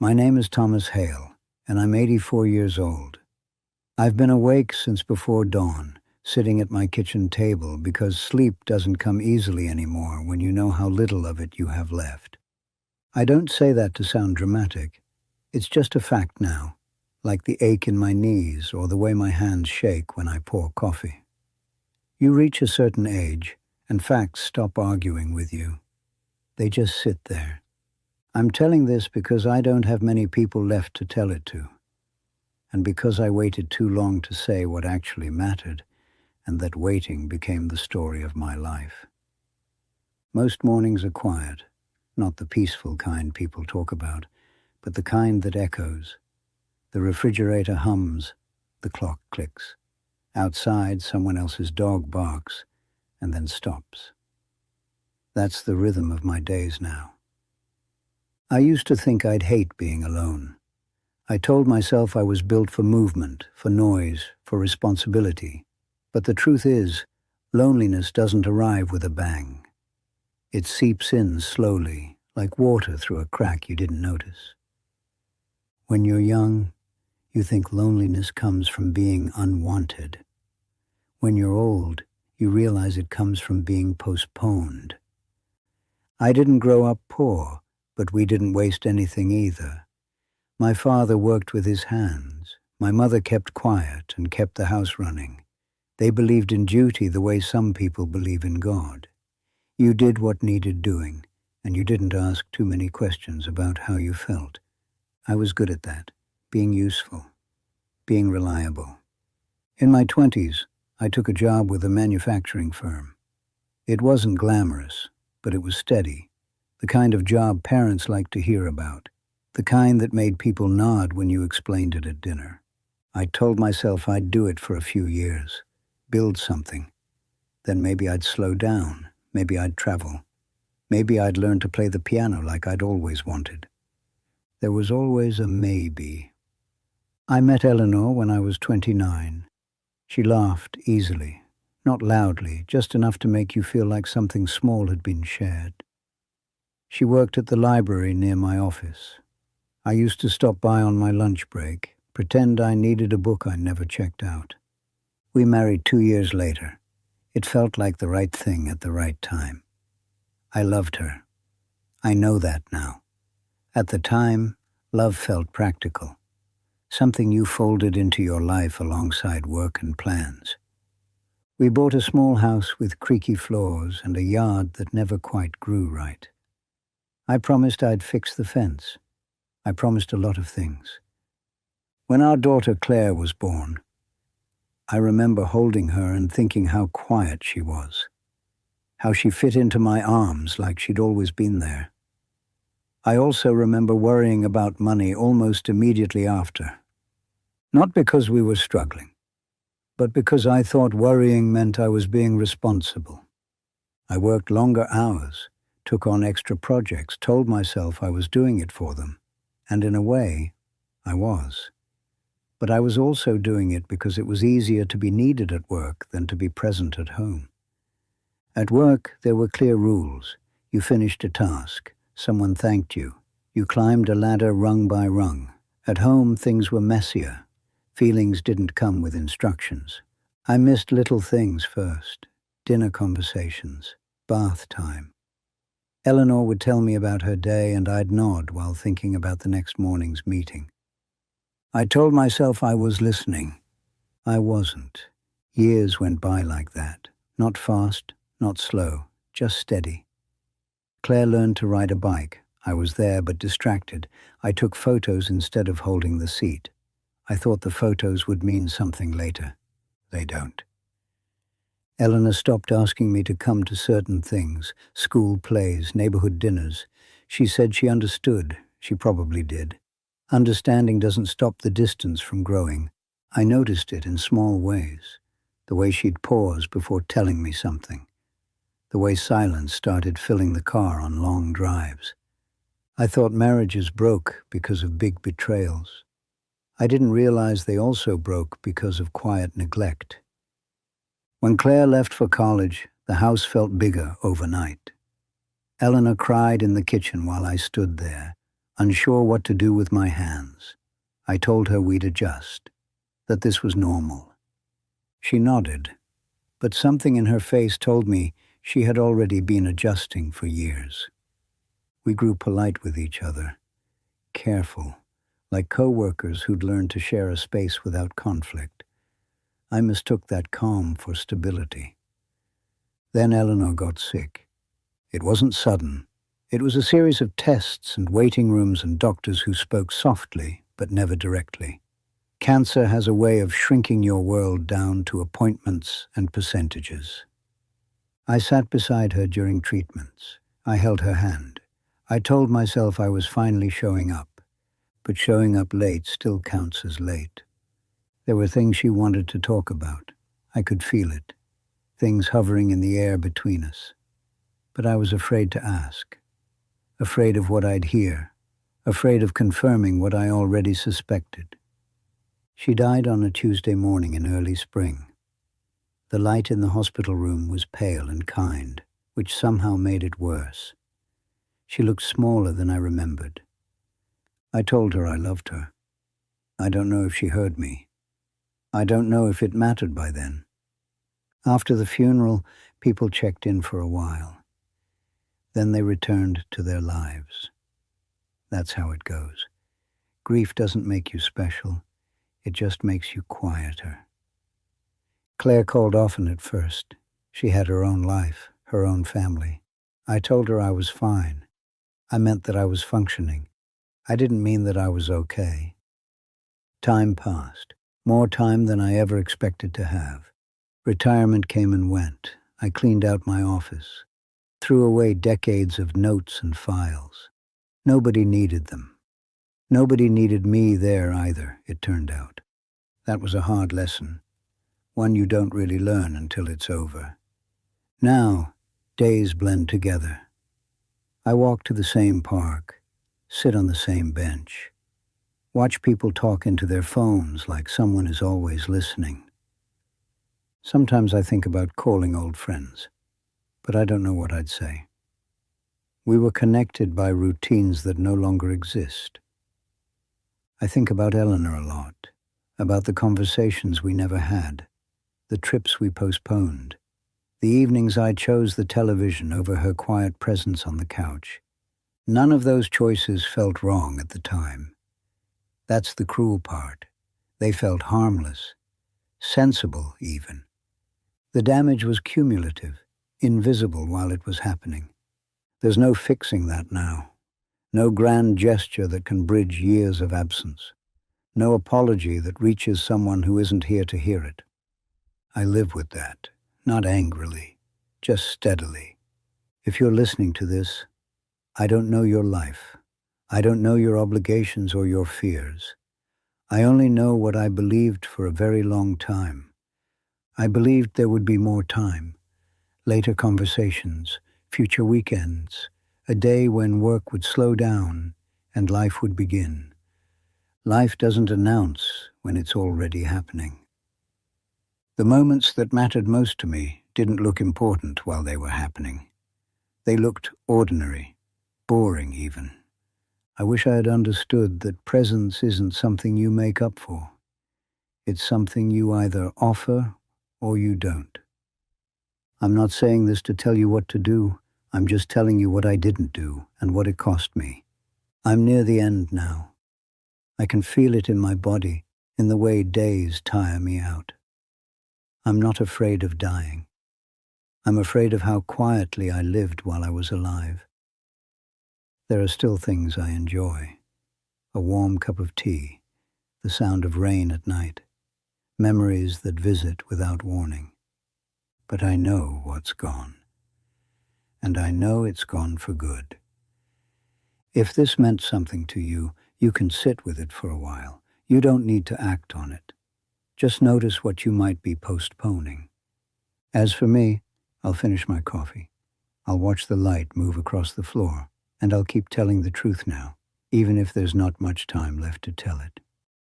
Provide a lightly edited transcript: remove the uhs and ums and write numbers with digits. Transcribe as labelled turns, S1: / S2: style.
S1: My name is Thomas Hale, and I'm 84 years old. I've been awake since before dawn, sitting at my kitchen table because sleep doesn't come easily anymore when you know how little of it you have left. I don't say that to sound dramatic. It's just a fact now, like the ache in my knees or the way my hands shake when I pour coffee. You reach a certain age, and facts stop arguing with you. They just sit there. I'm telling this because I don't have many people left to tell it to, and because I waited too long to say what actually mattered, and that waiting became the story of my life. Most mornings are quiet, not the peaceful kind people talk about, but the kind that echoes. The refrigerator hums, the clock clicks. Outside, someone else's dog barks, and then stops. That's the rhythm of my days now. I used to think I'd hate being alone. I told myself I was built for movement, for noise, for responsibility. But the truth is, loneliness doesn't arrive with a bang. It seeps in slowly, like water through a crack you didn't notice. When you're young, you think loneliness comes from being unwanted. When you're old, you realize it comes from being postponed. I didn't grow up poor, but we didn't waste anything either. My father worked with his hands. My mother kept quiet and kept the house running. They believed in duty the way some people believe in God. You did what needed doing, and you didn't ask too many questions about how you felt. I was good at that, being useful, being reliable. In my 20s, I took a job with a manufacturing firm. It wasn't glamorous, but it was steady. The kind of job parents like to hear about, the kind that made people nod when you explained it at dinner. I told myself I'd do it for a few years, build something. Then maybe I'd slow down, maybe I'd travel. Maybe I'd learn to play the piano like I'd always wanted. There was always a maybe. I met Eleanor when I was 29. She laughed easily, not loudly, just enough to make you feel like something small had been shared. She worked at the library near my office. I used to stop by on my lunch break, pretend I needed a book I never checked out. We married 2 years later. It felt like the right thing at the right time. I loved her. I know that now. At the time, love felt practical. Something you folded into your life alongside work and plans. We bought a small house with creaky floors and a yard that never quite grew right. I promised I'd fix the fence. I promised a lot of things. When our daughter Claire was born, I remember holding her and thinking how quiet she was, how she fit into my arms like she'd always been there. I also remember worrying about money almost immediately after. Not because we were struggling, but because I thought worrying meant I was being responsible. I worked longer hours, took on extra projects, told myself I was doing it for them, and in a way, I was. But I was also doing it because it was easier to be needed at work than to be present at home. At work, there were clear rules. You finished a task. Someone thanked you. You climbed a ladder rung by rung. At home, things were messier. Feelings didn't come with instructions. I missed little things first. Dinner conversations. Bath time. Eleanor would tell me about her day and I'd nod while thinking about the next morning's meeting. I told myself I was listening. I wasn't. Years went by like that. Not fast, not slow, just steady. Claire learned to ride a bike. I was there but distracted. I took photos instead of holding the seat. I thought the photos would mean something later. They don't. Eleanor stopped asking me to come to certain things, school plays, neighborhood dinners. She said she understood. She probably did. Understanding doesn't stop the distance from growing. I noticed it in small ways. The way she'd pause before telling me something. The way silence started filling the car on long drives. I thought marriages broke because of big betrayals. I didn't realize they also broke because of quiet neglect. When Claire left for college, the house felt bigger overnight. Eleanor cried in the kitchen while I stood there. unsure what to do with my hands. I told her we'd adjust, that this was normal. She nodded, but something in her face told me she had already been adjusting for years. We grew polite with each other, careful, like co-workers who'd learned to share a space without conflict. I mistook that calm for stability. Then Eleanor got sick. It wasn't sudden. It was a series of tests and waiting rooms and doctors who spoke softly, but never directly. Cancer has a way of shrinking your world down to appointments and percentages. I sat beside her during treatments. I held her hand. I told myself I was finally showing up, but showing up late still counts as late. There were things she wanted to talk about. I could feel it, things hovering in the air between us. But I was afraid to ask, afraid of what I'd hear, afraid of confirming what I already suspected. She died on a Tuesday morning in early spring. The light in the hospital room was pale and kind, which somehow made it worse. She looked smaller than I remembered. I told her I loved her. I don't know if she heard me. I don't know if it mattered by then. After the funeral, people checked in for a while. Then they returned to their lives. That's how it goes. Grief doesn't make you special. It just makes you quieter. Claire called often at first. She had her own life, her own family. I told her I was fine. I meant that I was functioning. I didn't mean that I was okay. Time passed, more time than I ever expected to have. Retirement came and went. I cleaned out my office, threw away decades of notes and files. Nobody needed them. Nobody needed me there either, it turned out. That was a hard lesson, one you don't really learn until it's over. Now, days blend together. I walk to the same park, sit on the same bench, watch people talk into their phones like someone is always listening. Sometimes I think about calling old friends, but I don't know what I'd say. We were connected by routines that no longer exist. I think about Eleanor a lot, about the conversations we never had, the trips we postponed, the evenings I chose the television over her quiet presence on the couch. None of those choices felt wrong at the time. That's the cruel part. They felt harmless, sensible even. The damage was cumulative, invisible while it was happening. There's no fixing that now. No grand gesture that can bridge years of absence. No apology that reaches someone who isn't here to hear it. I live with that, not angrily, just steadily. If you're listening to this, I don't know your life. I don't know your obligations or your fears. I only know what I believed for a very long time. I believed there would be more time, later conversations, future weekends, a day when work would slow down and life would begin. Life doesn't announce when it's already happening. The moments that mattered most to me didn't look important while they were happening. They looked ordinary, boring even. I wish I had understood that presence isn't something you make up for. It's something you either offer or you don't. I'm not saying this to tell you what to do. I'm just telling you what I didn't do and what it cost me. I'm near the end now. I can feel it in my body, in the way days tire me out. I'm not afraid of dying. I'm afraid of how quietly I lived while I was alive. There are still things I enjoy. A warm cup of tea, the sound of rain at night, memories that visit without warning. But I know what's gone. And I know it's gone for good. If this meant something to you, you can sit with it for a while. You don't need to act on it. Just notice what you might be postponing. As for me, I'll finish my coffee. I'll watch the light move across the floor, and I'll keep telling the truth now, even if there's not much time left to tell it.